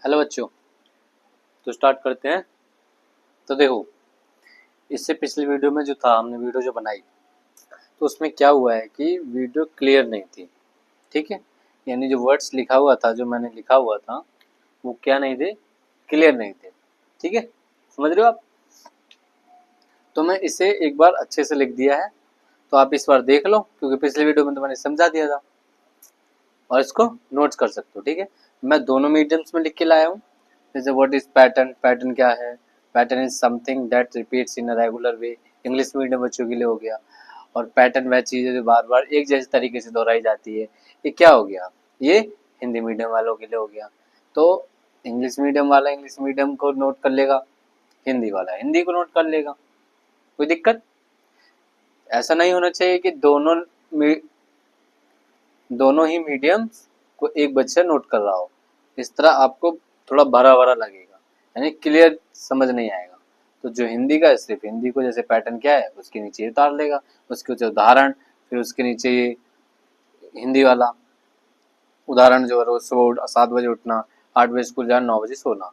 Hello बच्चों, तो start करते हैं। तो देखो, इससे पिछली वीडियो में जो था, हमने वीडियो जो बनाई तो उसमें क्या हुआ है कि वीडियो क्लियर नहीं थी। ठीक है, यानी जो वर्ड्स लिखा हुआ था, जो मैंने लिखा हुआ था, वो क्या नहीं थे, क्लियर नहीं थे। ठीक है, समझ रहे हो आप? तो मैं इसे एक बार अच्छे से लिख दिया है, तो आप इस बार देख लो, क्योंकि पिछली वीडियो में तो मैंने समझा दिया था, और इसको नोट्स कर सकते हो। ठीक है, मैं दोनों मीडियम्स में लिख के लाया हूँ। जैसे व्हाट इज पैटर्न, पैटर्न क्या है? Pattern is something that repeats in a regular way. English medium बच्चों के लिए हो गया। और पैटर्न वह चीज़ है जो बार बार एक जैसे तरीके से दोहराई जाती है। ये क्या हो गया? ये हिंदी मीडियम वालों के लिए हो गया। तो इंग्लिश मीडियम वाला इंग्लिश मीडियम को नोट कर लेगा, हिंदी वाला हिंदी को नोट कर लेगा। कोई दिक्कत? ऐसा नहीं होना चाहिए कि दोनों ही मीडियम्स को एक बच्चा नोट कर रहा हो। इस तरह आपको थोड़ा भरा भरा लगेगा, यानी क्लियर समझ नहीं आएगा। तो जो हिंदी का है, सिर्फ हिंदी को जैसे पैटर्न क्या है उसके नीचे उतार लेगा, उसके नीचे उदाहरण, फिर उसके नीचे ये हिंदी वाला उदाहरण जो है, रोज सुबह 7 बजे उठना, 8 बजे स्कूल जाना, 9 बजे सोना,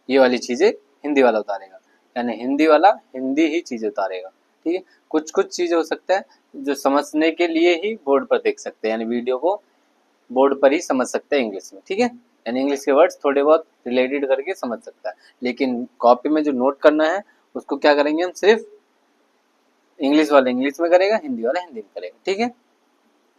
ये वाली चीजें हिंदी वाला उतारेगा। यानी हिंदी वाला हिंदी ही चीजें उतारेगा। ठीक है, कुछ कुछ चीजें हो सकता है जो समझने के लिए ही बोर्ड पर देख सकते हैं, यानी वीडियो को बोर्ड पर ही समझ सकते हैं इंग्लिश में। ठीक है, यानी इंग्लिश के वर्ड्स थोड़े बहुत रिलेटेड करके समझ सकता है, लेकिन कॉपी में जो नोट करना है उसको क्या करेंगे हम, सिर्फ इंग्लिश वाला इंग्लिश में करेगा, हिंदी वाला हिंदी में करेगा। ठीक है,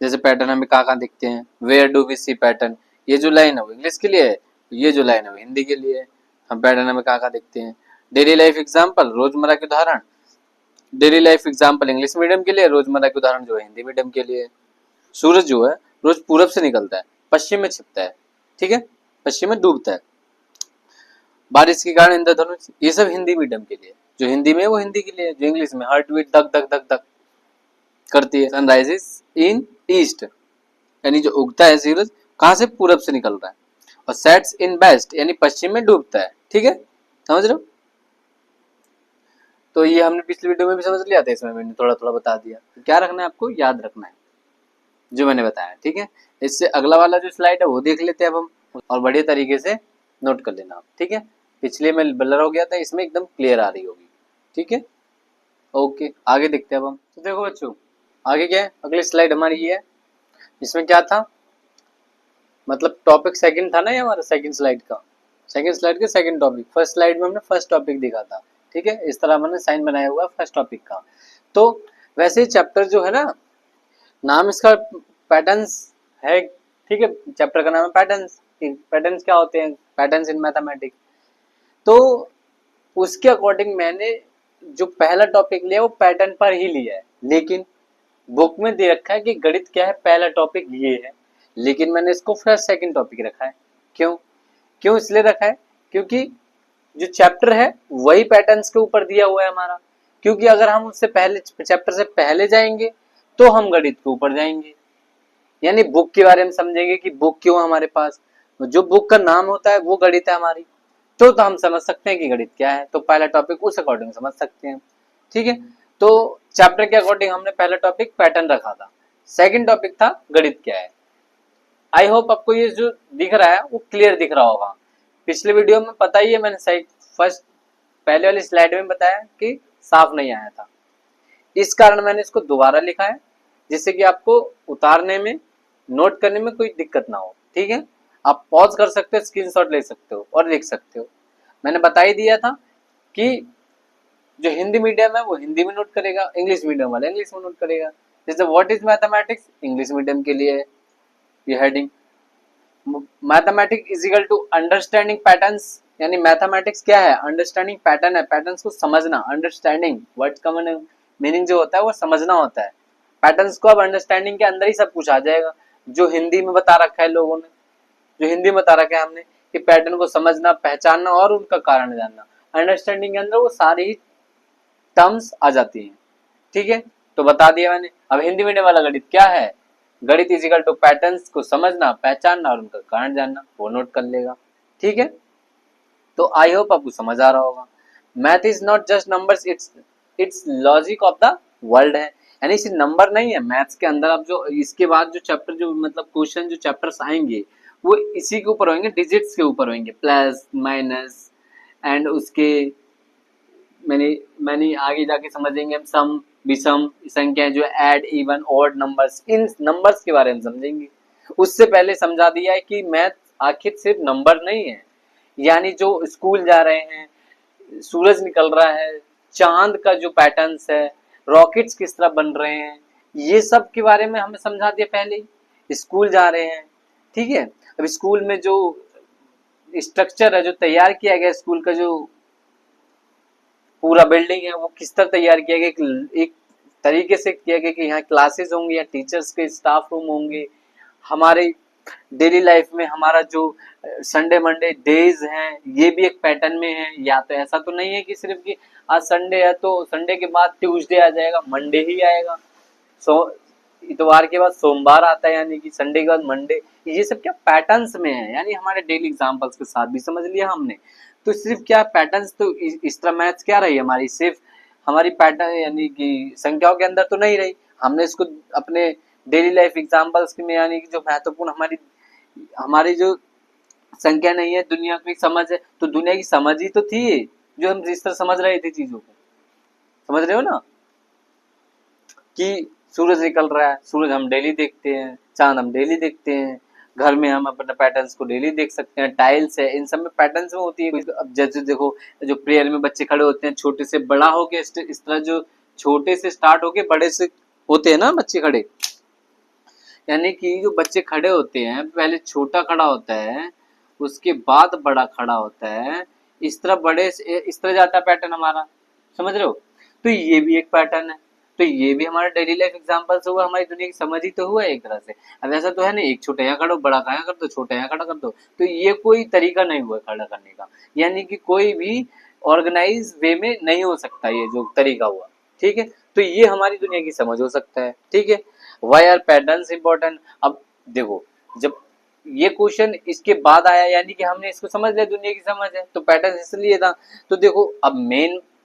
जैसे पैटर्न हमें कहाँ कहाँ दिखते हैं, where do we see pattern, ये जो लाइन है वो इंग्लिश के लिए है, ये जो लाइन है वो हिंदी के लिए है। हम पैटर्न हमें कहाँ कहाँ दिखते हैं, डेली लाइफ एग्जाम्पल, रोजमर्रा के उदाहरण, daily life example English medium के लिए, रोजमर्रा के उदाहरण जो है हिंदी मीडियम के लिए। सूरज जो है रोज पूरब से निकलता है, पश्चिम में छिपता है। ठीक है, पश्चिम में डूबता है। बारिश के कारण इंद्रधनुष, ये सब हिंदी मीडियम के लिए। जो हिंदी में है वो हिंदी के लिए, जो इंग्लिश में हार्ट बीट धक धक धक धक करती है। सनराइजेस इन ईस्ट, यानी जो उगता है सूरज कहाँ से, पूरब से निकल रहा है। और सेट्स इन वेस्ट, यानी पश्चिम में डूबता है। ठीक है, समझ रहे हो? तो ये हमने पिछली वीडियो में भी समझ लिया था, इसमें मैंने थोड़ा थोड़ा बता दिया। तो क्या रखना है आपको, याद रखना है जो मैंने बताया। ठीक है, इससे अगला वाला जो स्लाइड है वो देख लेते हैं अब हम, और बढ़िया तरीके से नोट कर लेना आप। ठीक है, पिछले में ब्लर हो गया था, इसमें एकदम क्लियर आ रही होगी। ठीक है, ओके, आगे देखते हैं अब हम। तो देखो बच्चों, आगे क्या है, अगली स्लाइड हमारी ये है। इसमें क्या था, मतलब टॉपिक सेकंड था ना ये हमारा, सेकंड स्लाइड का, सेकंड स्लाइड के सेकंड टॉपिक। फर्स्ट स्लाइड में हमने फर्स्ट टॉपिक दिखा था। ठीक है, इस तरह मैंने साइन बनाया हुआ फर्स्ट टॉपिक का। तो वैसे ही चैप्टर जो है ना, नाम इसका पैटर्न्स है। ठीक है, चैप्टर का नाम है पैटर्न्स। पैटर्न्स क्या होते हैं, पैटर्न्स इन मैथमेटिक्स। तो उसके अकॉर्डिंग मैंने जो पहला टॉपिक लिया वो पैटर्न पर ही लिया है, लेकिन बुक में दे रखा है कि गणित क्या है, पहला टॉपिक ये है, लेकिन मैंने इसको फर्स्ट सेकंड टॉपिक रखा है। क्यों क्यों इसलिए रखा है, क्योंकि जो चैप्टर है वही पैटर्न्स के ऊपर दिया हुआ है हमारा। क्योंकि अगर हम उससे पहले चैप्टर से पहले जाएंगे तो हम गणित के ऊपर जाएंगे, यानी बुक के बारे में समझेंगे कि बुक क्यों हमारे पास, जो बुक का नाम होता है वो गणित है हमारी। तो हम समझ सकते हैं कि गणित क्या है, तो पहला टॉपिक उस अकॉर्डिंग समझ सकते हैं। ठीक है, तो चैप्टर के अकॉर्डिंग हमने पहला टॉपिक पैटर्न रखा था, सेकंड टॉपिक था गणित क्या है। आई होप आपको ये जो दिख रहा है वो क्लियर दिख रहा होगा। पिछले वीडियो में पता ही है, मैंने सही फर्स्ट पहले वाली स्लाइड में बताया कि साफ नहीं आया था, इस कारण मैंने इसको दोबारा लिखा है, जिससे कि आपको उतारने में, नोट करने में कोई दिक्कत ना हो। ठीक है, आप पॉज कर सकते हो, स्क्रीनशॉट ले सकते हो और लिख सकते हो। मैंने बता ही दिया था कि जो हिंदी मीडियम है वो हिंदी में नोट करेगा, इंग्लिश मीडियम वाला इंग्लिश में नोट करेगा। जैसे what is mathematics, English medium के लिए ये heading. Mathematics is equal to understanding patterns, यानी मैथमेटिक्स क्या है, अंडरस्टैंडिंग पैटर्न है, पैटर्न्स को समझना। अंडरस्टैंडिंग वर्ड का मीनिंग जो होता है वो समझना होता है। पैटर्न्स को अब अंडरस्टैंडिंग के अंदर ही सब कुछ आ जाएगा, जो हिंदी में बता रखा है लोगों ने, जो हिंदी में बता रखा है हमने कि पैटर्न को समझना, पहचानना और उनका कारण जानना। अंडरस्टैंडिंग के अंदर वो सारी ही टर्म्स आ जाती हैं। ठीक है, तो बता दिया मैंने। अब हिंदी मीडियम वाला गणित क्या है, गणित इज इक्वल टू पैटर्न्स को समझना, पहचानना और उनका कारण जानना, वो नोट कर लेगा। ठीक है, तो आई होप आपको समझ आ रहा होगा। Math is not just numbers, it's logic of the world है, यानी सिर्फ नंबर नहीं है मैथ्स के अंदर। अब जो इसके बाद जो चैप्टर, जो मतलब क्वेश्चन, जो चैप्टर्स आएंगे वो इसी के ऊपर होंगे, डिजिट्स के ऊपर होंगे, प्लस माइनस एंड उसके मैंने मैंने आगे जाके समझेंगे हम सम विषम संख्या जो ऐड इवन ऑड नंबर्स, इन नंबर्स के बारे में समझेंगे। उससे पहले समझा दिया है कि मैथ आखिर सिर्फ नंबर नहीं है, यानी जो स्कूल जा रहे हैं, सूरज निकल रहा है, चांद का जो पैटर्न्स है, रॉकेट्स किस तरह बन रहे हैं, ये सब के बारे में हमें समझा दिया पहले ही। स्कूल जा रहे हैं, ठीक है। अब स्कूल में जो स्ट्रक्चर है, जो तैयार किया गया स्कूल का, जो पूरा बिल्डिंग है, वो किस तरह तैयार किया गया, एक तरीके से किया गया कि यहाँ क्लासेस होंगे या टीचर्स के स्टाफ रूम होंगे। हमारे डेली लाइफ में हमारा जो संडे मंडे डेज हैं, ये भी एक पैटर्न में है। या तो ऐसा तो नहीं है कि सिर्फ कि आज संडे है तो संडे के बाद ट्यूसडे आ जाएगा, मंडे ही आएगा, इतवार के बाद सोमवार आता है, यानी कि संडे के बाद मंडे। ये सब क्या पैटर्न्स में है, यानी हमारे डेली एग्जांपल्स के साथ भी समझ लिया हमने। तो सिर्फ क्या पैटर्न्स, तो इस तरह मैथ्स क्या रही हमारी, सिर्फ हमारी पैटर्न यानी कि संख्याओं के अंदर तो नहीं रही। हमने इसको अपने डेली लाइफ एग्जांपल्स में, यानी कि जो महत्वपूर्ण हमारी जो संख्या नहीं है, दुनिया की समझ है, तो दुनिया की समझ ही तो थी जो हम जिस तरह समझ रहे थे चीजों को। समझ रहे हो ना कि सूरज निकल रहा है, सूरज हम डेली देखते हैं, चांद हम डेली देखते हैं, घर में हम अपने पैटर्न्स को डेली देख सकते हैं, टाइल्स है, इन सब में पैटर्न्स में होती है। अब जैसे देखो, जो प्रेयर में बच्चे खड़े होते हैं, छोटे से बड़ा होके इस तरह जो छोटे से स्टार्ट होके बड़े से होते हैं ना बच्चे खड़े, यानी कि जो बच्चे खड़े होते हैं पहले छोटा खड़ा होता है, उसके बाद बड़ा खड़ा होता है, इस तरह बड़े इस तरह जाता है पैटर्न हमारा। समझ रहे हो? तो ये भी एक पैटर्न है। तो ये भी हमारा डेली लाइफ एग्जांपल से हुआ, हमारी दुनिया की समझ ही तो हुआ एक तरह से। अब ऐसा तो है नहीं एक छोटा यहाँ खड़ा हो, बड़ा यहाँ कर दो, छोटा यहाँ खड़ा कर दो, तो ये कोई तरीका नहीं हुआ खड़ा करने का, यानी कि कोई भी ऑर्गेनाइज वे में नहीं हो सकता ये जो तरीका हुआ, ठीक है। तो ये हमारी दुनिया की समझ हो सकता है, ठीक है। Why are patterns important? अब देखो, जब ये क्वेश्चन इसके बाद आया, यानी कि हमने इसको समझ लिया, दुनिया की समझ है, तो पैटर्न इसलिए था। तो देखो अब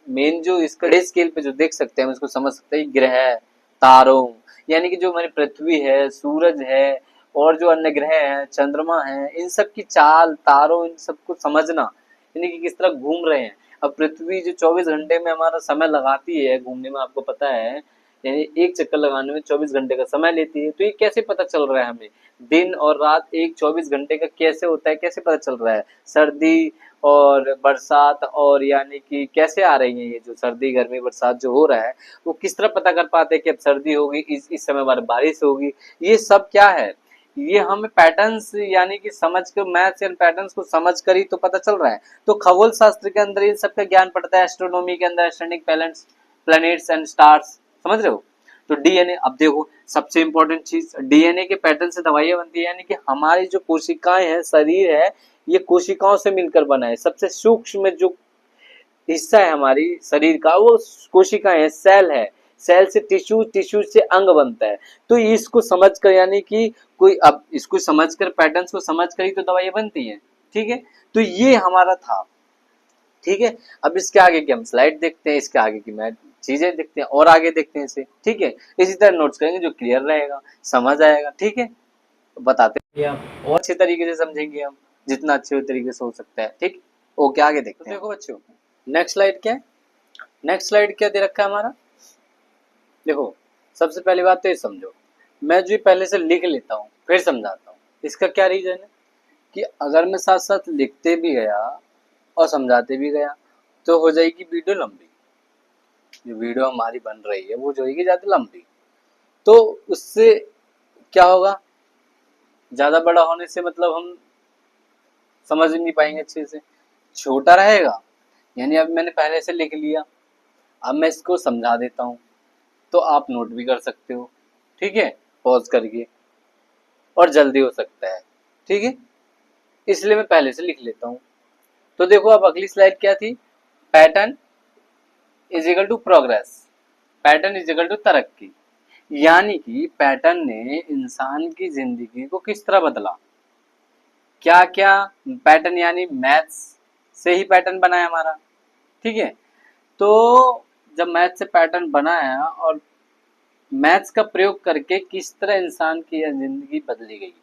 मेन जो इसका डे स्केल पे जो देख सकते हैं हम इसको समझ सकते हैं, ग्रह, तारों, यानी कि जो हमारी पृथ्वी है, सूरज है, और जो अन्य ग्रह हैं, चंद्रमा है, इन सब की चाल, तारों, इन सबको समझना, यानी कि किस तरह घूम रहे हैं। अब पृथ्वी जो 24 घंटे में हमारा समय लगाती है घूमने में, आपको पता है, यानी एक चक्कर लगाने में 24 घंटे का समय लेती है। तो ये कैसे पता चल रहा है हमें, दिन और रात एक 24 घंटे का कैसे होता है, कैसे पता चल रहा है? सर्दी और बरसात, और यानी कि कैसे आ रही है ये जो सर्दी गर्मी बरसात जो हो रहा है, वो किस तरह पता कर पाते हैं कि अब सर्दी होगी, इस समय बार बारिश होगी। ये सब क्या है, ये हमें पैटर्न्स यानी कि समझ कर, मैथ्स एंड पैटर्न्स को समझ कर ही तो पता चल रहा है। तो खगोल शास्त्र के अंदर इन सब का ज्ञान पड़ता है, एस्ट्रोनॉमी के अंदर एस्ट्रोनॉमिक प्लैनेट्स एंड स्टार्स। समझ रहे हो? तो डीएनए, अब देखो सबसे इंपॉर्टेंट चीज, डीएनए के पैटर्न से दवाइयां बनती है, यानी कि हमारी जो कोशिकाएं हैं, शरीर है, ये कोशिकाओं से मिलकर बना है। सबसे सूक्ष्म जो हिस्सा है हमारी शरीर का, वो कोशिकाएं है, सेल है, सेल से टिश्यू, टिश्यू से अंग बनता है। तो इसको समझकर, यानी कि कोई, अब इसको समझकर, पैटर्न्स को समझकर ही तो दवाइयां बनती हैं, ठीक है। तो ये हमारा था, ठीक है। अब इसके आगे की हम स्लाइड देखते हैं, इसके आगे की मैं चीजें देखते हैं, और आगे देखते हैं इसे, ठीक है। इसी तरह नोट्स करेंगे जो क्लियर रहेगा, समझ आएगा, ठीक है। तो बताते हैं हम और अच्छे तरीके से समझेंगे हम, जितना अच्छे तरीके से हो सकता है, ठीक। ओके, आगे देखते हैं। देखो बच्चों, नेक्स्ट स्लाइड क्या है, नेक्स्ट स्लाइड क्या दे रखा है हमारा। देखो सबसे पहली बात तो ये समझो, मैं जो पहले से लिख लेता हूँ फिर समझाता हूँ। इसका क्या रीजन है कि अगर मैं साथ साथ लिखते भी गया और समझाते भी गया तो हो जाएगी वीडियो लंबी। जो वीडियो हमारी बन रही है वो जो होगी ज़्यादा लंबी, तो उससे क्या होगा, ज़्यादा बड़ा होने से मतलब हम समझ नहीं पाएंगे अच्छे से। छोटा रहेगा, यानी अब मैंने पहले से लिख लिया, अब मैं इसको समझा देता हूँ, तो आप नोट भी कर सकते हो, ठीक है, पॉज करके, और जल्दी हो सकता है, ठीक है। इसलिए मैं पहले से लिख लेता हूँ। तो देखो अब अगली स्लाइड क्या थी, pattern is equal to progress, pattern is equal to तरक्की। यानी कि पैटर्न ने इंसान की जिंदगी को किस तरह बदला, क्या क्या पैटर्न, यानी मैथ्स से ही पैटर्न बनाया हमारा, ठीक है। तो जब मैथ से पैटर्न बनाया और मैथ्स का प्रयोग करके किस तरह इंसान की यह जिंदगी बदली गई,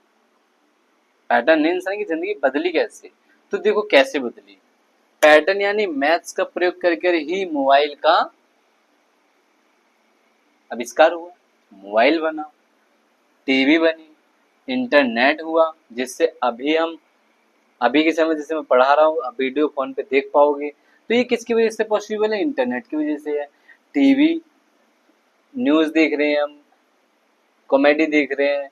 पैटर्न ने इंसान की जिंदगी बदली कैसे? तो देखो कैसे बदली। पैटर्न यानी मैथ्स का प्रयोग कर ही मोबाइल का आविष्कार हुआ, मोबाइल बना, टीवी बनी, इंटरनेट हुआ, जिससे अभी के समय जैसे मैं पढ़ा रहा हूँ, वीडियो फोन पे देख पाओगे। तो ये किसकी वजह से पॉसिबल है? इंटरनेट की वजह से है। टीवी, न्यूज देख रहे हैं हम, कॉमेडी देख रहे हैं,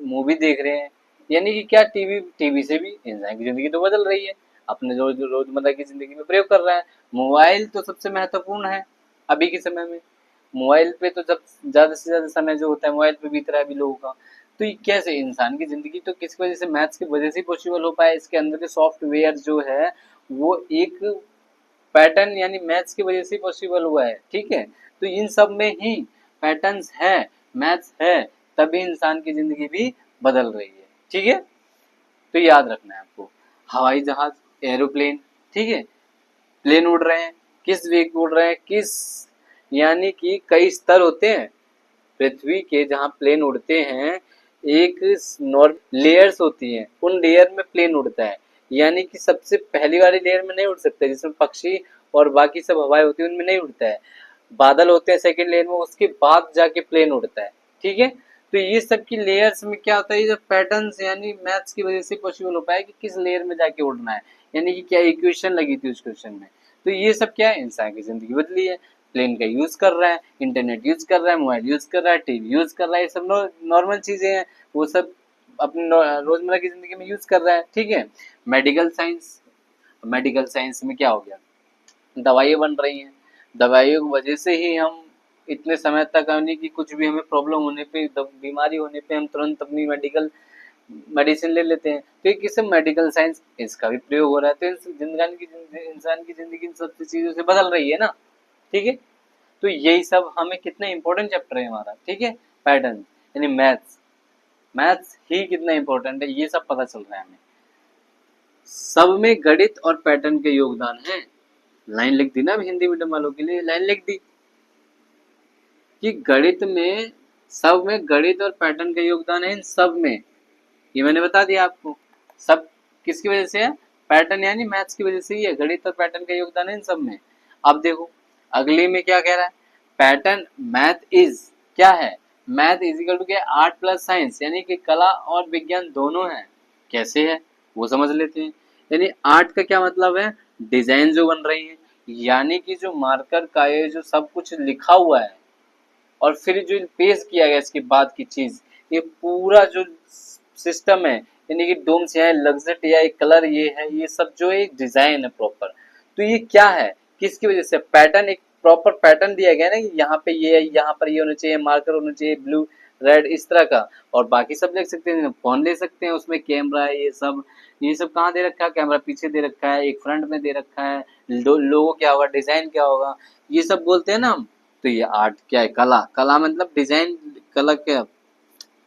मूवी देख रहे हैं, यानी कि क्या टीवी से भी इंसान की जिंदगी तो बदल रही है, अपने रोजमर्रा की जिंदगी में प्रयोग कर रहा है। मोबाइल तो सबसे महत्वपूर्ण है अभी के समय में। मोबाइल पे तो जब ज्यादा से ज्यादा समय जो होता है मोबाइल पे बीत रहा है अभी लोगों का। तो ये कैसे इंसान की जिंदगी तो किस वजह से? मैथ्स की वजह से पॉसिबल हो पाया। इसके अंदर के सॉफ्टवेयर जो है वो एक पैटर्न यानी मैथ्स की वजह से पॉसिबल हुआ है, ठीक है। तो इन सब में ही पैटर्न्स है, मैथ्स है, तभी इंसान की जिंदगी भी बदल रही है, ठीक है। तो याद रखना है आपको। हवाई जहाज, एरोप्लेन, ठीक है, प्लेन उड़ रहे हैं, किस वेग उड़ रहे हैं, किस यानी कि कई स्तर होते हैं पृथ्वी के जहाँ प्लेन उड़ते हैं। एक लेयर्स होती हैं, उन लेयर में प्लेन उड़ता है, यानी कि सबसे पहली वाली लेयर में नहीं उड़ सकता, जिसमें पक्षी और बाकी सब हवाएं होती है उनमें नहीं उड़ता है। बादल होते हैं सेकंड लेयर में, उसके बाद जाके प्लेन उड़ता है, ठीक है। तो ये सब की लेयर्स में क्या होता है, ये पैटर्न्स यानी मैथ्स की वजह से पॉसिबल हो पाया कि किस लेयर में जाके उड़ना है, यानी कि क्या इक्वेशन लगी थी उस क्वेश्चन में। तो ये सब क्या है, इंसान की जिंदगी बदली है। प्लेन का यूज कर रहा है, इंटरनेट यूज कर रहा है, मोबाइल यूज कर रहा है, टीवी यूज कर रहा है, ये सब नॉर्मल चीजें हैं, वो सब अपनी रोजमर्रा की जिंदगी में यूज कर रहा है, ठीक है। मेडिकल साइंस, मेडिकल साइंस में क्या हो गया, दवाइयाँ बन रही हैं, दवाइयों की वजह से ही हम इतने समय तक यानी कि कुछ भी हमें प्रॉब्लम होने पे, बीमारी होने पे हम तुरंत अपनी मेडिकल मेडिसिन ले लेते हैं। तो ये किससे? मेडिकल साइंस, इसका भी प्रयोग हो रहा है। तो इंसान की जिंदगी इन सब चीजों से बदल रही है ना, ठीक है। तो यही सब हमें कितना इंपॉर्टेंट चैप्टर है हमारा, ठीक है। पैटर्न यानी मैथ्स, मैथ्स ही कितना इंपॉर्टेंट है ये सब पता चल रहा है हमें। सब में गणित और पैटर्न के योगदान है। लाइन लिख दी ना, अब हिंदी मीडियम वालों के लिए लाइन लिख दी कि गणित में, सब में गणित और पैटर्न का योगदान है। इन सब में, ये मैंने बता दिया आपको। सब किसकी वजह से है? पैटर्न यानी मैथ्स की वजह से ही है। गणित और पैटर्न का योगदान है इन सब में। अब देखो अगले में क्या कह रहा है, पैटर्न मैथ इज क्या है, मैथ इज इक्वल टू क्या, आर्ट प्लस साइंस, यानी कि कला और विज्ञान दोनों है। कैसे है वो समझ लेते हैं। यानी आर्ट का क्या मतलब है, डिजाइन जो बन रही है, यानी कि जो मार्कर का ये जो सब कुछ लिखा हुआ है और फिर जो पेश किया गया इसके बाद की चीज, ये पूरा जो सिस्टम है, यानी कि डोम्स है, लग्जट या कलर ये है, ये सब जो एक डिजाइन है प्रॉपर। तो ये क्या है, किसकी वजह से? पैटर्न, एक प्रॉपर पैटर्न दिया गया ना कि यहाँ पे ये, यहाँ पर ये होना चाहिए, मार्कर होना चाहिए ब्लू रेड इस तरह का। और बाकी सब ले सकते हैं, फोन ले सकते हैं, उसमें कैमरा है, ये सब कहाँ दे रखा है, कैमरा पीछे दे रखा है, एक फ्रंट में दे रखा है, लोगो क्या होगा, डिजाइन क्या होगा, ये सब बोलते हैं ना हम। तो ये आर्ट क्या है, कला, कला मतलब डिजाइन, कला क्या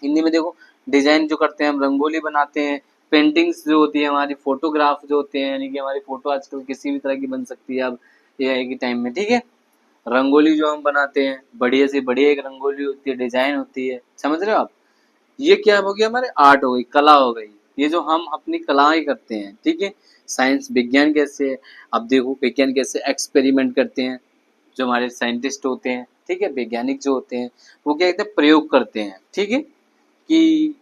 हिंदी में देखो, डिजाइन जो करते हैं हम, रंगोली बनाते हैं, पेंटिंग्स जो होती है हमारी, फोटोग्राफ जो होते हैं, यानी कि हमारी फोटो आजकल किसी भी तरह की बन सकती है अब एआई के टाइम में, ठीक है। रंगोली जो हम बनाते हैं, बढ़िया से बढ़िया एक रंगोली होती है, डिजाइन होती है, समझ रहे हो आप। ये क्या हो गया, हमारे आर्ट हो गई, कला हो गई, ये जो हम अपनी कलाएं करते हैं, ठीक है। साइंस, विज्ञान कैसे है, अब देखो विज्ञान कैसे एक्सपेरिमेंट करते हैं, जो हमारे साइंटिस्ट होते हैं, ठीक है, वैज्ञानिक जो होते हैं, वो क्या कहते हैं, प्रयोग करते हैं, ठीक है, कि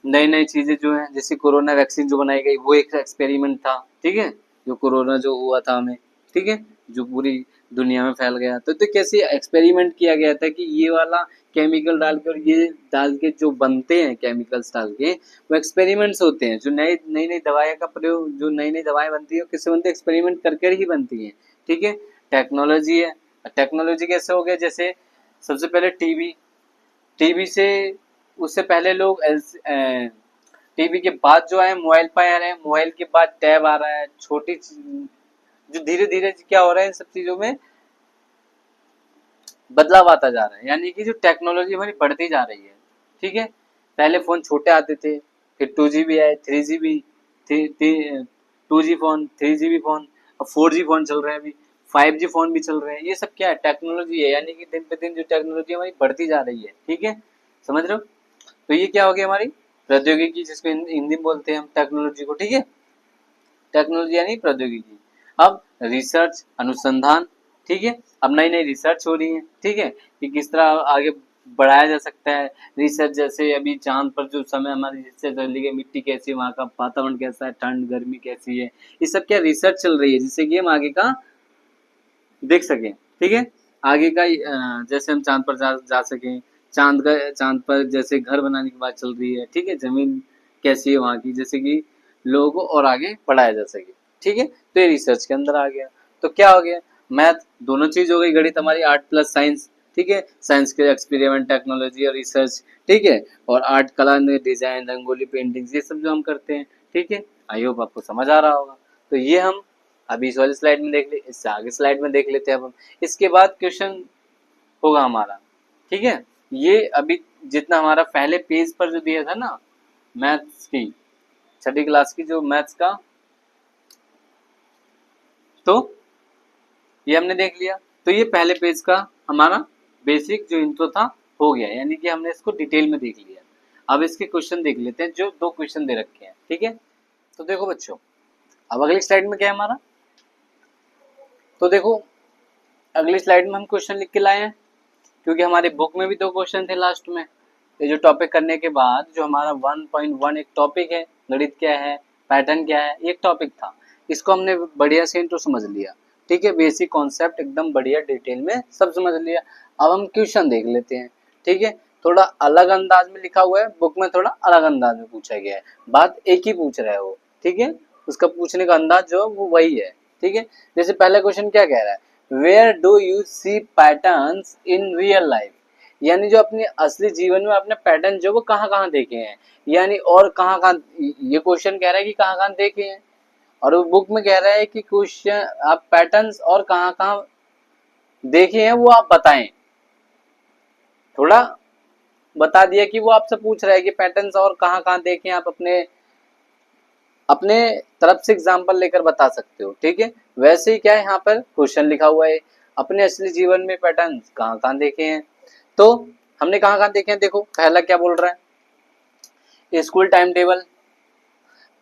नई नई चीजें जो है, जैसे कोरोना वैक्सीन जो बनाई गई वो एक एक्सपेरिमेंट था, ठीक है, जो कोरोना जो हुआ था हमें, ठीक है, जो पूरी दुनिया में फैल गया। तो कैसे एक्सपेरिमेंट किया गया था कि ये वाला केमिकल डाल के और ये डाल के जो बनते हैं केमिकल्स डाल के, वो एक्सपेरिमेंट्स होते हैं। जो नई नई नई दवाई का प्रयोग, जो नई नई दवाएं बनती है किससे बनती है, एक्सपेरिमेंट करके ही बनती है, ठीक है। टेक्नोलॉजी है, टेक्नोलॉजी कैसे हो गया, जैसे सबसे पहले टीवी, टीवी से, उससे पहले लोग टीवी के बाद जो है मोबाइल पे आ रहे हैं, मोबाइल के बाद टैब आ रहा है, छोटी जो धीरे धीरे क्या हो रहा है इन सब चीजों में बदलाव आता जा रहा है, यानी कि जो टेक्नोलॉजी हमारी बढ़ती जा रही है, ठीक है। पहले फोन छोटे आते थे, फिर 2GB आए, 3GB, 2G phone, 3GB phone, अब 4G फोन चल रहे हैं, अभी 5G फोन भी चल रहे हैं। ये सब क्या है, टेक्नोलॉजी है, यानी कि दिन पे दिन जो टेक्नोलॉजी हमारी बढ़ती जा रही है, ठीक है, समझ रहे हो। तो ये क्या हो गया हमारी प्रौद्योगिकी, जिसको हिंदी में बोलते हैं हम टेक्नोलॉजी को, ठीक है। टेक्नोलॉजी यानी प्रौद्योगिकी। अब रिसर्च अनुसंधान, ठीक है, अब नई नई रिसर्च हो रही है, ठीक है, कि किस तरह आगे बढ़ाया जा सकता है रिसर्च। जैसे अभी चांद पर जो समय हमारी रिसर्च चली गई, मिट्टी कैसी है, वहाँ का वातावरण कैसा है, ठंड गर्मी कैसी है, ये सब क्या रिसर्च चल रही है, जिससे कि हम आगे का देख सकें, ठीक है। आगे का जैसे हम चांद पर जा सकें, चांद पर जैसे घर बनाने की बात चल रही है, ठीक है, जमीन कैसी है वहाँ की, जैसे कि लोगों को और आगे बढ़ाया जा सके, ठीक है। तो ये रिसर्च के अंदर आ गया। तो क्या हो गया, मैथ दोनों चीज हो गई, गणित हमारी आर्ट प्लस साइंस, ठीक है, साइंस के एक्सपेरिमेंट टेक्नोलॉजी और रिसर्च, ठीक है, और आर्ट कला में डिजाइन रंगोली पेंटिंग ये सब जो हम करते हैं, ठीक है। आई होप आपको समझ आ रहा होगा। तो ये हम अभी इस वाली स्लाइड में देख ले, इससे आगे स्लाइड में देख लेते हैं अब हम। इसके बाद क्वेश्चन होगा हमारा, ठीक है। ये अभी जितना हमारा पहले पेज पर जो दिया था ना मैथ्स की, छठी क्लास की जो मैथ्स का, तो ये हमने देख लिया। तो ये पहले पेज का हमारा बेसिक जो इंट्रो था हो गया, यानी कि हमने इसको डिटेल में देख लिया। अब इसके क्वेश्चन देख लेते हैं, जो 2 क्वेश्चन दे रखे हैं, ठीक है। तो देखो बच्चों, अब अगली स्लाइड में क्या है हमारा, तो देखो अगली स्लाइड में हम क्वेश्चन लिख के लाए हैं, क्योंकि हमारी बुक में भी 2 क्वेश्चन थे लास्ट में। ये जो टॉपिक करने के बाद जो हमारा 1.1 एक टॉपिक है, गणित क्या है, पैटर्न क्या है, एक टॉपिक था, इसको हमने बढ़िया से इंट्रो समझ लिया, ठीक है, बेसिक कॉन्सेप्ट एकदम बढ़िया डिटेल में सब समझ लिया। अब हम क्वेश्चन देख लेते हैं, ठीक है। थोड़ा अलग अंदाज में लिखा हुआ है, बुक में थोड़ा अलग अंदाज में पूछा गया है, बात एक ही पूछ रहा है वो, ठीक है, उसका पूछने का अंदाज जो वो वही है, ठीक है। जैसे पहला क्वेश्चन क्या कह रहा है, where do you see patterns in real life, यानी जो अपने असली जीवन में आपने पैटर्न जो वो कहाँ कहाँ देखे हैं, यानी और कहाँ कहाँ, ये क्वेश्चन कह रहा है कि कहाँ कहाँ देखे हैं, और वो बुक में कह रहा है कि क्वेश्चन आप पैटर्न्स और कहाँ कहाँ देखे हैं वो आप बताएं। थोड़ा बता दिया कि वो आपसे पूछ रहा है कि पैटर्न्स और कहाँ कहाँ देखे हैं, आप अपने अपने तरफ से एग्जाम्पल लेकर बता सकते हो, ठीक है। वैसे ही क्या है, यहाँ पर क्वेश्चन लिखा हुआ है, अपने असली जीवन में पैटर्न कहाँ कहाँ देखे हैं। तो हमने कहाँ कहाँ देखे हैं, देखो पहला क्या बोल रहा है, स्कूल टाइम टेबल।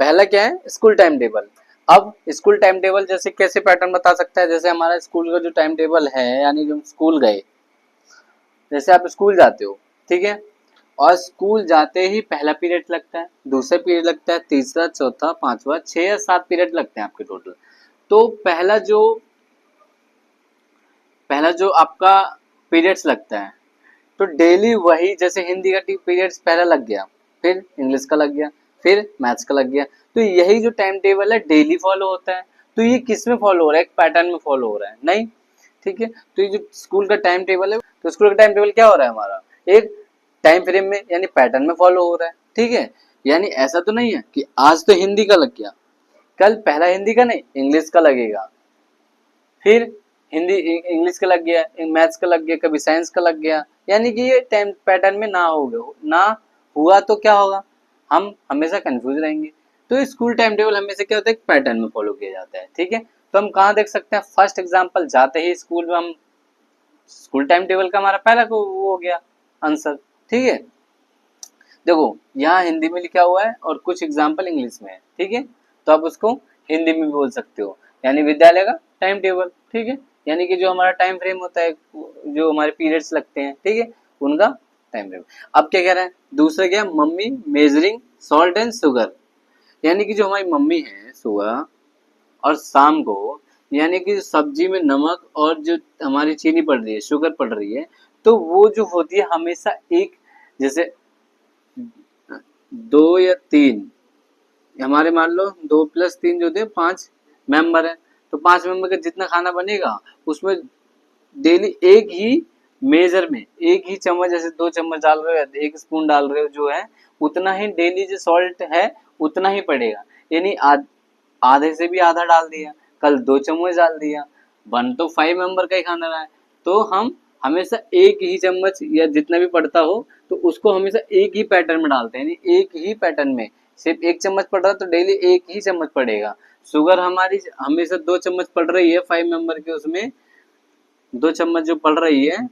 पहला क्या है, स्कूल टाइम टेबल। अब स्कूल टाइम टेबल जैसे कैसे पैटर्न बता सकता है, जैसे हमारा स्कूल का जो टाइम टेबल है, यानी जब स्कूल गए, जैसे आप स्कूल जाते हो, ठीक है, और स्कूल जाते ही पहला पीरियड लगता है, दूसरा पीरियड लगता है, तीसरा चौथा पांचवा 6 या 7 पीरियड लगते हैं आपके टोटल। तो पहला जो आपका पीरियड्स लगता है, तो डेली वही, जैसे हिंदी का पीरियड्स पहला लग गया, फिर इंग्लिश का लग गया, फिर मैथ्स का लग गया, तो यही जो टाइम टेबल है डेली फॉलो होता है। तो ये किस में फॉलो हो रहा है, एक पैटर्न में फॉलो हो रहा है नहीं, ठीक है। तो ये जो स्कूल का टाइम टेबल है, तो स्कूल का टाइम टेबल क्या हो रहा है हमारा, एक टाइम फ्रेम में यानी पैटर्न में फॉलो हो रहा है, ठीक है। यानी ऐसा तो नहीं है कि आज तो हिंदी का लग गया, कल पहला हिंदी का नहीं इंग्लिश का लगेगा, फिर हिंदी इंग्लिश का लग गया, मैथ्स का लग गया, कभी साइंस का लग गया, यानी कि ये टाइम पैटर्न में ना होगा, ना हुआ तो क्या होगा, हम हमेशा कंफ्यूज रहेंगे। तो स्कूल टाइम टेबल हमेशा क्या होता है, पैटर्न में फॉलो किया जाता है, ठीक है। तो हम कहाँ देख सकते हैं, फर्स्ट एग्जाम्पल, जाते ही स्कूल में हम स्कूल टाइम टेबल का हमारा पहला को वो हो गया आंसर, ठीक है। देखो यहाँ हिंदी में लिखा हुआ है और कुछ एग्जाम्पल इंग्लिश में है, ठीक है, तो आप उसको हिंदी में भी बोल सकते हो, यानी विद्यालय का टाइम टेबल, ठीक है, यानी कि जो हमारा टाइम फ्रेम होता है, जो हमारे पीरियड्स लगते हैं, ठीक है, उनका टाइम फ्रेम। अब क्या कह रहा है, दूसरा क्या, mummy measuring salt and sugar, यानी कि जो हमारी मम्मी है सुबह और शाम को, यानी कि सब्जी में नमक और जो हमारी चीनी पड़ रही है, शुगर पड़ रही है, तो वो जो होती है हमेशा एक, जैसे 2 या 3, हमारे मान लो 2 + 3 जो थे 5 मेंबर है, तो 5 मेंबर का जितना खाना बनेगा उसमें डेली एक ही मेजर में, एक ही चम्मच, जैसे 2 चम्मच डाल रहे हो, 1 स्पून डाल रहे हो, जो है उतना ही डेली जो सॉल्ट है उतना ही पड़ेगा, यानी आधे से भी आधा डाल दिया, कल 2 चम्मच डाल दिया, बन तो 5 मेंबर का ही खाना रहा है, तो हम हमेशा एक ही चम्मच या जितना भी पड़ता हो तो उसको हमेशा एक ही पैटर्न में डालते हैं, यानी एक ही पैटर्न में, सिर्फ 1 चम्मच पड़ रहा है तो डेली 1 ही चम्मच पड़ेगा। शुगर हमारी हमेशा 2 चम्मच पड़ रही है 5 मेंबर के, उसमें 2 चम्मच जो पड़ रही है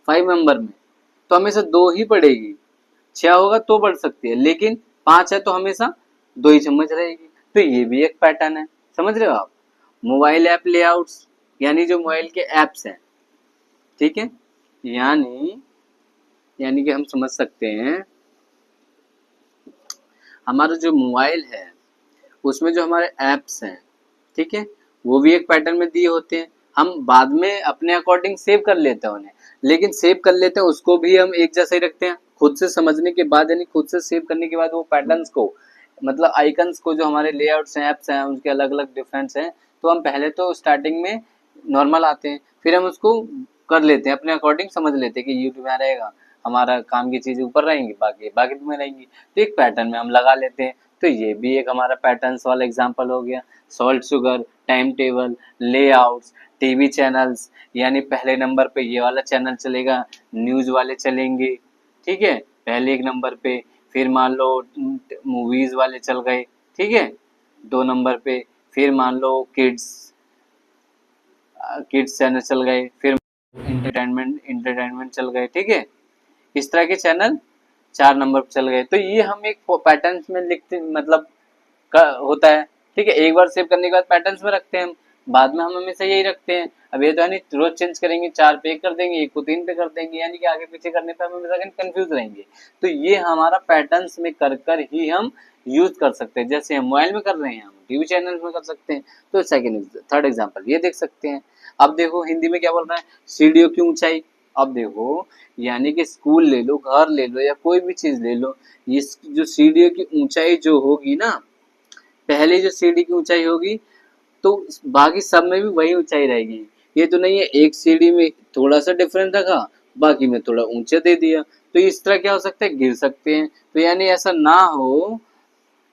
5 मेंबर में, तो हमेशा 2 ही पड़ेगी, 6 होगा तो बढ़ सकती है, लेकिन 5 है तो हमेशा 2 ही चम्मच रहेगी। तो ये भी एक पैटर्न है, समझ रहे हो आप। मोबाइल ऐप लेआउट्स, यानी जो मोबाइल के ऐप्स हैं, ठीक है, यानी यानी कि हम समझ सकते हैं हमारा जो मोबाइल है उसमें जो हमारे ऐप्स हैं, ठीक है, वो भी एक पैटर्न में दिए होते हैं। हम बाद में अपने अकॉर्डिंग सेव कर लेते हैं उन्हें, लेकिन सेव कर लेते हैं उसको भी हम एक जैसा ही रखते हैं। खुद से समझने के बाद, यानी खुद से सेव करने के बाद वो पैटर्न्स को, मतलब आइकन्स को, जो हमारे लेआउट्स हैं, ऐप्स हैं, उनके अलग अलग डिफरेंस हैं, तो हम पहले तो स्टार्टिंग में नॉर्मल आते हैं, फिर हम उसको कर लेते हैं अपने अकॉर्डिंग, समझ लेते हैं कि यूट्यूब में रहेगा, हमारा काम की चीज़ें ऊपर रहेंगी, बाकी बाकी में रहेंगी, तो एक पैटर्न में हम लगा लेते हैं। तो ये भी एक हमारा पैटर्न्स वाला एग्जाम्पल हो गया। Salt sugar, time table, layouts, TV channels, यानी पहले नंबर पे ये वाला चैनल चलेगा, न्यूज़ वाले चलेंगे, ठीक है, पहले एक नंबर पे। फिर मान लो मूवीज़ वाले चल गए, ठीक है, 2 नंबर पे। फिर मान लो किड्स चैनल चल गए, फिर इंटरटेनमेंट चल गए, ठीक है, इस तरह के चैनल 4 नंबर पर चल गए। तो ये हम एक पैटर्न में लिखते, मतलब होता है, ठीक है। एक बार सेव करने के बाद पैटर्न्स में रखते हैं हम, बाद में हम हमेशा यही रखते हैं। अब ये तो है नहीं रोज चेंज करेंगे, 4 पे 1 कर देंगे, 1 को 3 पे कर देंगे, यानी कि आगे पीछे करने पर हम हमेशा कंफ्यूज रहेंगे। तो ये हमारा पैटर्न्स में कर कर ही हम यूज कर सकते हैं, जैसे हम मोबाइल में कर रहे हैं, हम टीवी चैनल में कर सकते हैं। तो थर्ड एग्जाम्पल ये देख सकते हैं। अब देखो हिंदी में क्या बोल रहा है, सीढ़ियों की ऊंचाई। अब देखो, यानी कि स्कूल ले लो, घर ले लो, या कोई भी चीज ले लो, ये जो सीढ़ियों की ऊंचाई जो होगी ना, पहले जो सीढ़ी की ऊंचाई होगी तो बाकी सब में भी वही ऊंचाई रहेगी। ये तो नहीं है एक सीढ़ी में थोड़ा सा डिफरेंस रखा, बाकी में थोड़ा ऊंचा दे दिया, तो इस तरह क्या हो सकता है, गिर सकते हैं। तो यानी ऐसा ना हो,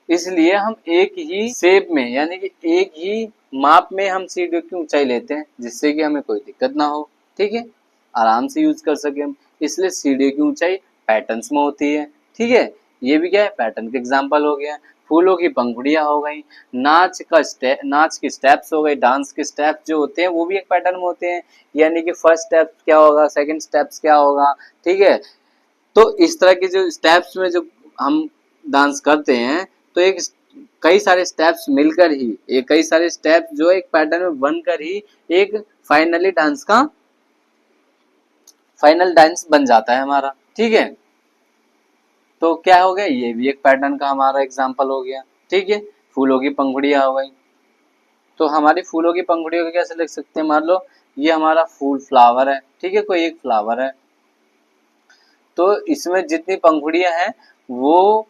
इसलिए हम एक ही शेप में, यानी कि एक ही माप में हम सीढ़ियों की ऊंचाई लेते हैं, जिससे कि हमें कोई दिक्कत ना हो, ठीक है, आराम से यूज कर सके हम। इसलिए सीढ़ियों की ऊंचाई पैटर्न्स में होती है, ठीक है। ये भी क्या है, पैटर्न का एग्जाम्पल हो गया। फूलों की पंखुड़ियां हो गई, नाच के स्टेप्स हो गए, डांस के स्टेप्स जो होते हैं वो भी एक पैटर्न में होते हैं, यानी कि फर्स्ट स्टेप क्या होगा, सेकंड स्टेप्स क्या होगा, ठीक है। तो इस तरह के जो स्टेप्स में जो हम डांस करते हैं, तो एक कई सारे स्टेप्स मिलकर ही, एक कई सारे स्टेप्स जो एक पैटर्न में बनकर ही एक फाइनली डांस का फाइनल डांस बन जाता है हमारा, ठीक है। तो क्या हो गया, ये भी एक पैटर्न का हमारा एग्जाम्पल हो गया, ठीक है। फूलों की पंखुड़ियां हो गई, तो हमारी फूलों की पंखुड़ियों को कैसे लिख सकते हैं, मान लो ये हमारा फूल फ्लावर है, ठीक है, कोई एक फ्लावर है, तो इसमें जितनी पंखुड़ियां हैं वो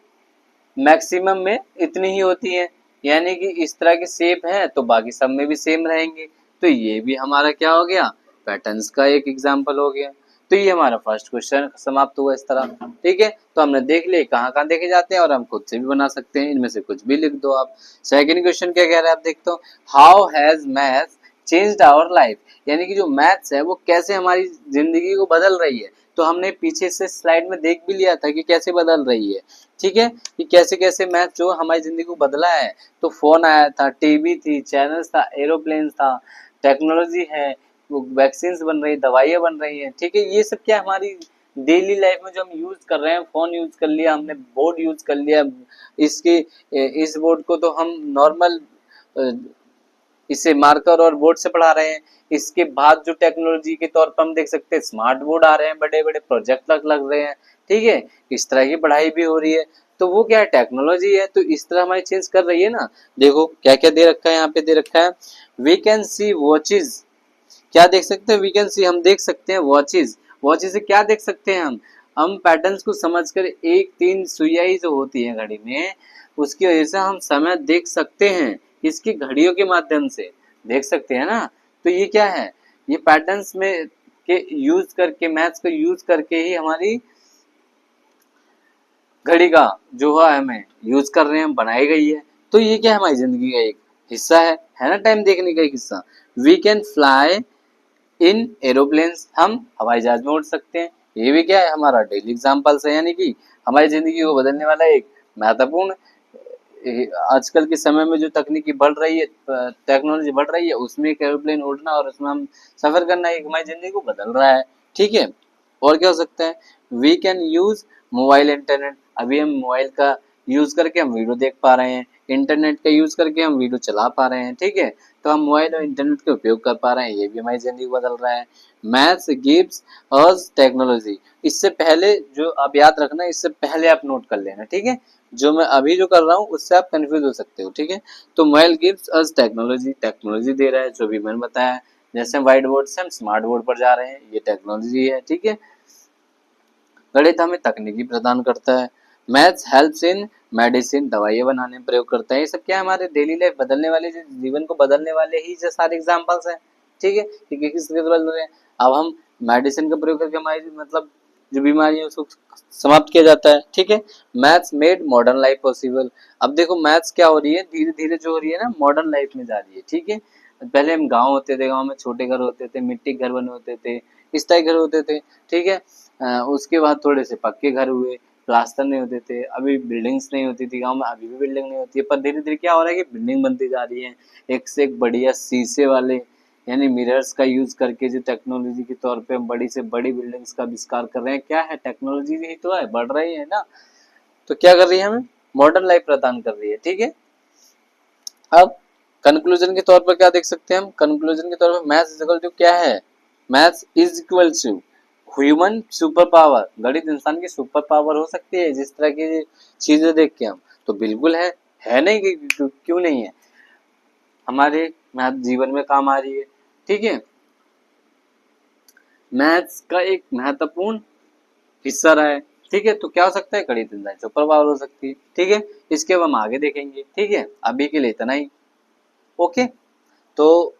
मैक्सिमम में इतनी ही होती है, यानी कि इस तरह की शेप है तो बाकी सब में भी सेम रहेंगे। तो ये भी हमारा क्या हो गया, पैटर्न्स का एक एग्जाम्पल हो गया। तो ये हमारा फर्स्ट क्वेश्चन समाप्त हुआ इस तरह, ठीक है। तो हमने देख लिया कहाँ कहाँ देखे जाते हैं, और हम खुद से भी बना सकते हैं, इनमें से कुछ भी लिख दो आप। सेकंड क्वेश्चन क्या कह रहा है, आप देखते हो, how has maths changed our life, यानी कि जो मैथ्स है वो कैसे हमारी जिंदगी को बदल रही है। तो हमने पीछे से स्लाइड में देख भी लिया था कि कैसे बदल रही है, ठीक है, कि कैसे कैसे मैथ जो हमारी जिंदगी को बदला है। तो फोन आया था, टीवी थी, चैनल्स था, एरोप्लेन था, टेक्नोलॉजी है, वैक्सीन बन रही, दवाइयाँ बन रही हैं, ठीक है। ये सब क्या हमारी डेली लाइफ में जो हम यूज कर रहे हैं, फोन यूज कर लिया हमने, बोर्ड यूज कर लिया, इसके इस बोर्ड को तो हम नॉर्मल इसे मार्कर और बोर्ड से पढ़ा रहे हैं। इसके बाद जो टेक्नोलॉजी के तौर पर हम देख सकते हैं, स्मार्ट बोर्ड आ रहे हैं, बड़े बड़े प्रोजेक्ट लग रहे हैं, ठीक है, इस तरह की पढ़ाई भी हो रही है। तो वो क्या है, टेक्नोलॉजी है, तो इस तरह हमारी चेंज कर रही है ना। देखो क्या क्या दे रखा है, यहाँ पे दे रखा है, वी कैन सी वॉचेज, क्या देख सकते हैं, वी कैन सी, हम देख सकते हैं वॉचेज। वॉचेज से क्या देख सकते हैं हम पैटर्न्स को समझकर, एक 3 सुइयाई जो होती है घड़ी में, उसकी वजह से हम समय देख सकते हैं, इसकी घड़ियों के माध्यम से देख सकते हैं ना। तो ये क्या है, ये पैटर्न्स में के यूज करके, मैथ्स को यूज करके ही हमारी घड़ी का जो है हमें यूज कर रहे हैं, बनाई गई है। तो ये क्या है, हमारी जिंदगी का एक हिस्सा है ना, टाइम देखने का एक हिस्सा। We can fly in aeroplanes, हम हवाई जहाज में उड़ सकते हैं। ये भी क्या है, हमारा डेली एग्जाम्पल्स है, यानी कि हमारी जिंदगी को बदलने वाला एक महत्वपूर्ण, आजकल के समय में जो तकनीकी बढ़ रही है, टेक्नोलॉजी बढ़ रही है, उसमें एक एरोप्लेन उड़ना और उसमें हम सफर करना एक हमारी जिंदगी को बदल रहा है, ठीक है। और क्या हो सकता है, we can use mobile internet, अभी हम मोबाइल का यूज करके हम वीडियो देख पा रहे हैं, इंटरनेट का यूज करके हम वीडियो चला पा रहे हैं, ठीक है। तो हम मोबाइल और इंटरनेट का उपयोग कर पा रहे हैं, ये भी हमारी जिंदगी को बदल रहा है। मैथ्स गिव्स अस टेक्नोलॉजी, इससे पहले जो आप याद रखना, इससे पहले आप नोट कर लेना, ठीक है। जो मैं अभी जो कर रहा हूँ उससे आप कंफ्यूज हो सकते हो, ठीक है। तो mobile gives us technology, technology दे रहा है, जो भी मैंने बताया। जैसे हम व्हाइट बोर्ड से हम स्मार्ट बोर्ड पर जा रहे हैं, ये टेक्नोलॉजी है, ठीक है। गणित हमें तकनीकी प्रदान करता है। मैथ्स हेल्प्स इन मेडिसिन, दवाइयाँ बनाने में प्रयोग करता है। ये सब क्या है, हमारे डेली लाइफ बदलने वाले, जो जीवन को बदलने वाले ही जो सारे एग्जांपल्स हैं, ठीक है, कि किस तरह बदल रहे हैं। अब हम मेडिसिन का प्रयोग करके हमारी मतलब जो बीमारी है उसको समाप्त किया जाता है, ठीक है। Maths made modern life possible, अब देखो मैथ्स क्या हो रही है, धीरे धीरे जो हो रही है ना, मॉडर्न लाइफ में जा रही है, ठीक है। पहले हम गाँव होते थे, गाँव में छोटे घर होते थे, मिट्टी के घर बने होते थे, इस टाइप घर होते थे, ठीक है। उसके बाद थोड़े से पक्के घर हुए, प्लास्टर नहीं होते थे, अभी बिल्डिंग्स नहीं होती थी गांव में, अभी भी बिल्डिंग नहीं होती है, पर धीरे धीरे क्या हो रहा है कि बिल्डिंग बनती जा रही है, एक से एक बढ़िया शीशे वाले यानी मिरर्स का यूज करके, जो टेक्नोलॉजी के तौर पे हम बड़ी से बड़ी बिल्डिंग्स का आविष्कार कर रहे हैं। क्या है, टेक्नोलॉजी ही तो है, बढ़ रही है ना। तो क्या कर रही है, हमें मॉडर्न लाइफ प्रदान कर रही है, ठीक है। अब कंक्लूजन के तौर पर क्या देख सकते हैं हम, कंक्लूजन के तौर पर मैथ्स इक्वल टू क्या है, maths is equal to human super power, गणित इंसान की सुपर पावर हो सकती है जिस तरह की चीजें देख के हम, तो बिल्कुल है नहीं कि क्यों नहीं है, हमारे मैथ जीवन में काम आ रही है, ठीक है। मैथ्स का एक महत्वपूर्ण हिस्सा रहा है, ठीक है। तो क्या हो सकता है, गणित इंसान सुपर पावर हो सकती है, ठीक है। इसके अब हम आगे देखेंगे, ठीक है। अभी के लिए इतना ही, ओके। तो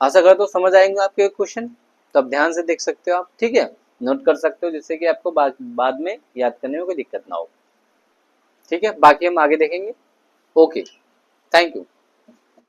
आशा करता हूँ समझ आएंगे आपके क्वेश्चन, तो आप ध्यान से देख सकते हो आप, ठीक है, नोट कर सकते हो, जिससे कि आपको बाद में याद करने में कोई दिक्कत ना हो, ठीक है। बाकी हम आगे देखेंगे, ओके, थैंक यू।